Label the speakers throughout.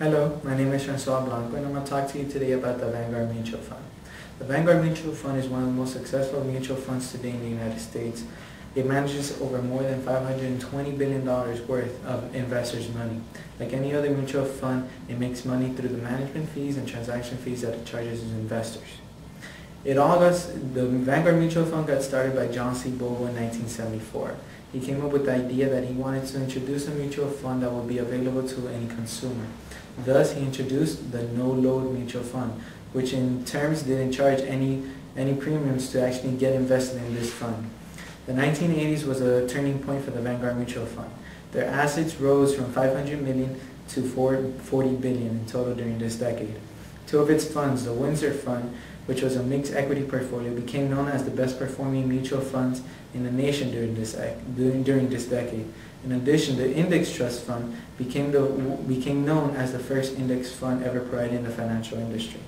Speaker 1: Hello, my name is Francois Blanco and I'm going to talk to you today about the Vanguard Mutual Fund. The Vanguard Mutual Fund is one of the most successful mutual funds today in the United States. It manages over more than $520 billion worth of investors' money. Like any other mutual fund, it makes money through the management fees and transaction fees that it charges its investors. The Vanguard Mutual Fund got started by John C. Bogle in 1974. He came up with the idea that he wanted to introduce a mutual fund that would be available to any consumer. Thus, he introduced the no-load mutual fund, which in terms didn't charge any premiums to actually get invested in this fund. The 1980s was a turning point for the Vanguard Mutual Fund. Their assets rose from $500 million to $40 billion in total during this decade. Two of its funds, the Windsor Fund, which was a mixed equity portfolio, became known as the best performing mutual funds in the nation during this decade. In addition, the Index Trust Fund became known as the first index fund ever provided in the financial industry.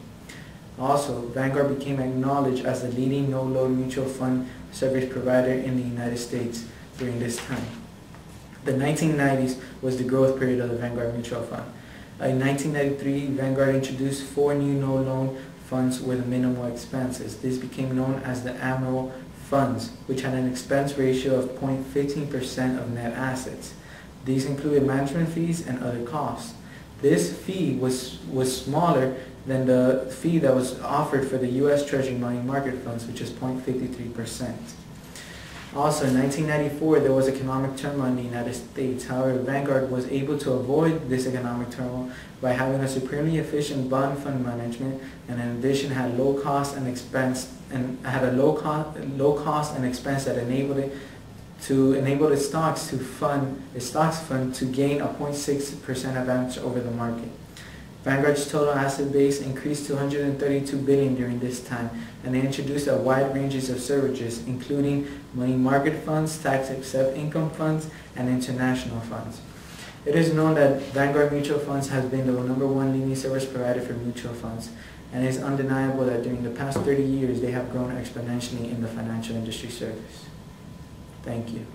Speaker 1: Also, Vanguard became acknowledged as the leading no-load mutual fund service provider in the United States during this time. The 1990s was the growth period of the Vanguard Mutual Fund. In 1993, Vanguard introduced 4 new no-load funds with minimal expenses. This became known as the annual funds, which had an expense ratio of 0.15% of net assets. These included management fees and other costs. This fee was smaller than the fee that was offered for the U.S. Treasury money market funds, which is 0.53%. Also, in 1994, there was economic turmoil in the United States. However, Vanguard was able to avoid this economic turmoil by having a supremely efficient bond fund management, and in addition had low cost and expense that enabled its stocks fund to gain a 0.6% advantage over the market. Vanguard's total asset base increased to $132 billion during this time, and they introduced a wide range of services, including money market funds, tax-exempt income funds, and international funds. It is known that Vanguard Mutual Funds has been the #1 leading service provider for mutual funds, and it is undeniable that during the past 30 years they have grown exponentially in the financial industry service. Thank you.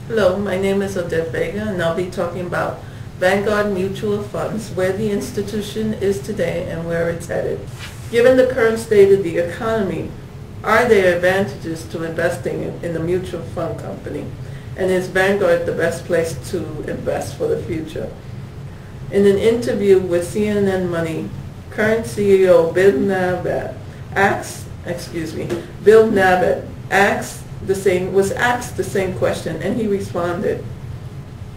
Speaker 2: Hello, my name is Odette Vega, and I'll be talking about Vanguard Mutual Funds, where the institution is today and where it's headed. Given the current state of the economy, are there advantages to investing in a mutual fund company? And is Vanguard the best place to invest for the future? In an interview with CNN Money, current CEO Bill Navet was asked the same question, and he responded,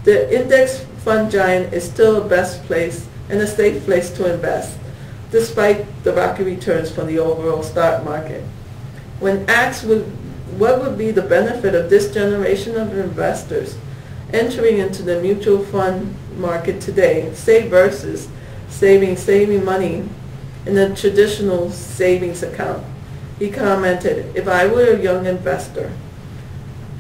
Speaker 2: "The index fund giant is still the best place and a safe place to invest, despite the rocky returns from the overall stock market." When asked what would be the benefit of this generation of investors entering into the mutual fund market today, say versus saving money in a traditional savings account, he commented, "If I were a young investor,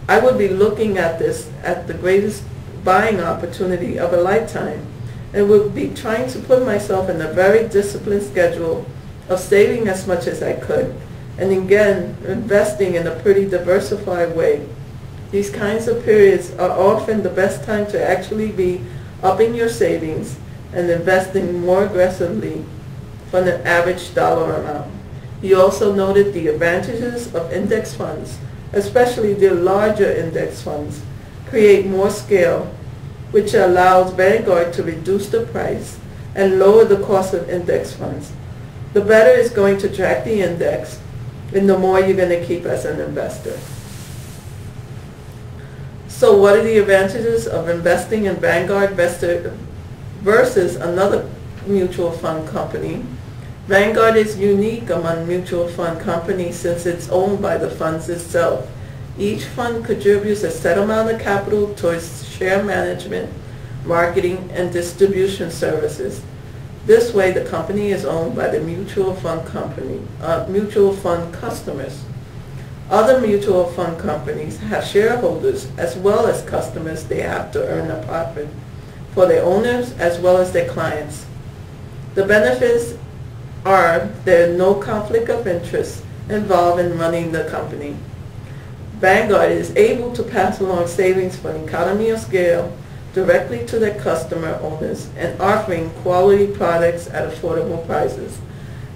Speaker 2: I would be looking at this at the greatest buying opportunity of a lifetime and would be trying to put myself in a very disciplined schedule of saving as much as I could, and again, investing in a pretty diversified way. These kinds of periods are often the best time to actually be upping your savings and investing more aggressively from an average dollar amount." He also noted the advantages of index funds, especially the larger index funds, create more scale, which allows Vanguard to reduce the price and lower the cost of index funds. The better it's going to track the index, and the more you're going to keep as an investor. So what are the advantages of investing in Vanguard versus another mutual fund company? Vanguard is unique among mutual fund companies since it's owned by the funds itself. Each fund contributes a set amount of capital towards share management, marketing, and distribution services. This way, the company is owned by the mutual fund customers. Other mutual fund companies have shareholders as well as customers they have to earn a profit for their owners as well as their clients. The benefits are there is no conflict of interest involved in running the company. Vanguard is able to pass along savings from economy of scale directly to their customer owners and offering quality products at affordable prices.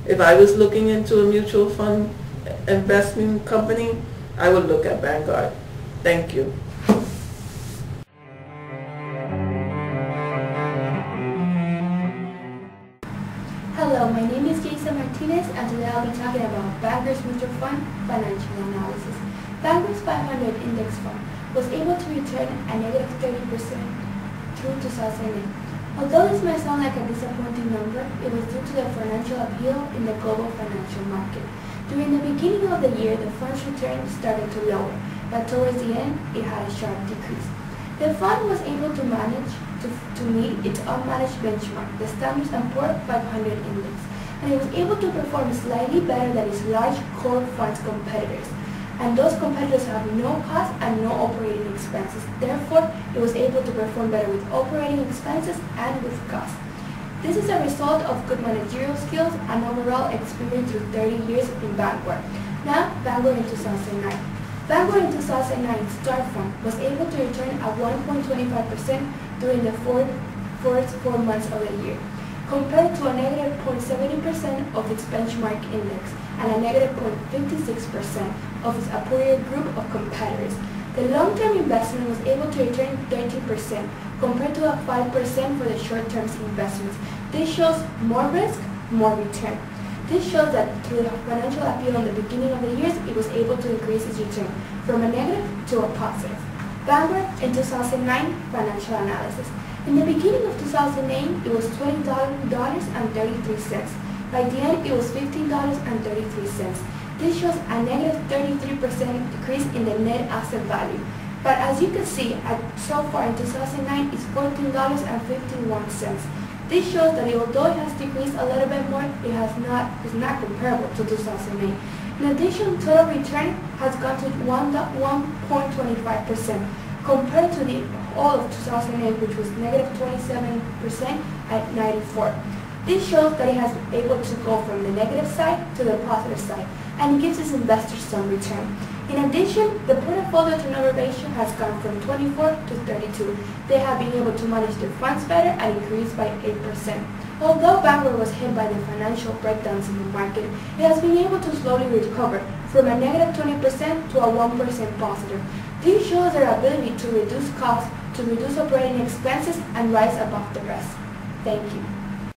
Speaker 2: If I was looking into a mutual fund investment company, I would look at Vanguard. Thank you.
Speaker 3: Hello, my name is Jason Martinez, and today I'll be talking about Vanguard Mutual Fund Financial Analysis. Vanguard's 500 Index Fund was able to return a negative 30% through 2008. Although this might sound like a disappointing number, it was due to the financial appeal in the global financial market. During the beginning of the year, the fund's return started to lower, but towards the end, it had a sharp decrease. The fund was able to manage to meet its unmanaged benchmark, the Standard & Poor's 500 Index, and it was able to perform slightly better than its large core funds competitors. And those competitors have no cost and no operating expenses. Therefore, it was able to perform better with operating expenses and with costs. This is a result of good managerial skills and overall experience through 30 years in Vanguard. Now, Vanguard in 2009. Vanguard in 2009 Star Fund was able to return a 1.25% during the first 4 months of the year, compared to a negative 0.70% of its benchmark index and a negative 0.56% of its superior group of competitors. The long-term investment was able to return 13% compared to a 5% for the short-term investments. This shows more risk, more return. This shows that through the financial appeal in the beginning of the years, it was able to increase its return from a negative to a positive. Vanguard in 2009 Financial Analysis. In the beginning of 2008, it was $20.33. By the end, it was $15.33. This shows a negative 33% decrease in the net asset value. But as you can see, so far in 2009, it's $14.51. This shows that although it has decreased a little bit more, it is not comparable to 2008. In addition, total return has gone to 1.25% compared to the all of 2008, which was negative 27% at 94. This shows that it has been able to go from the negative side to the positive side, and it gives its investors some return. In addition, the portfolio turnover ratio has gone from 24 to 32. They have been able to manage their funds better and increase by 8%. Although Vanguard was hit by the financial breakdowns in the market, it has been able to slowly recover from a negative 20% to a 1% positive. This shows their ability to reduce costs, to reduce operating expenses, and rise above the rest. Thank you.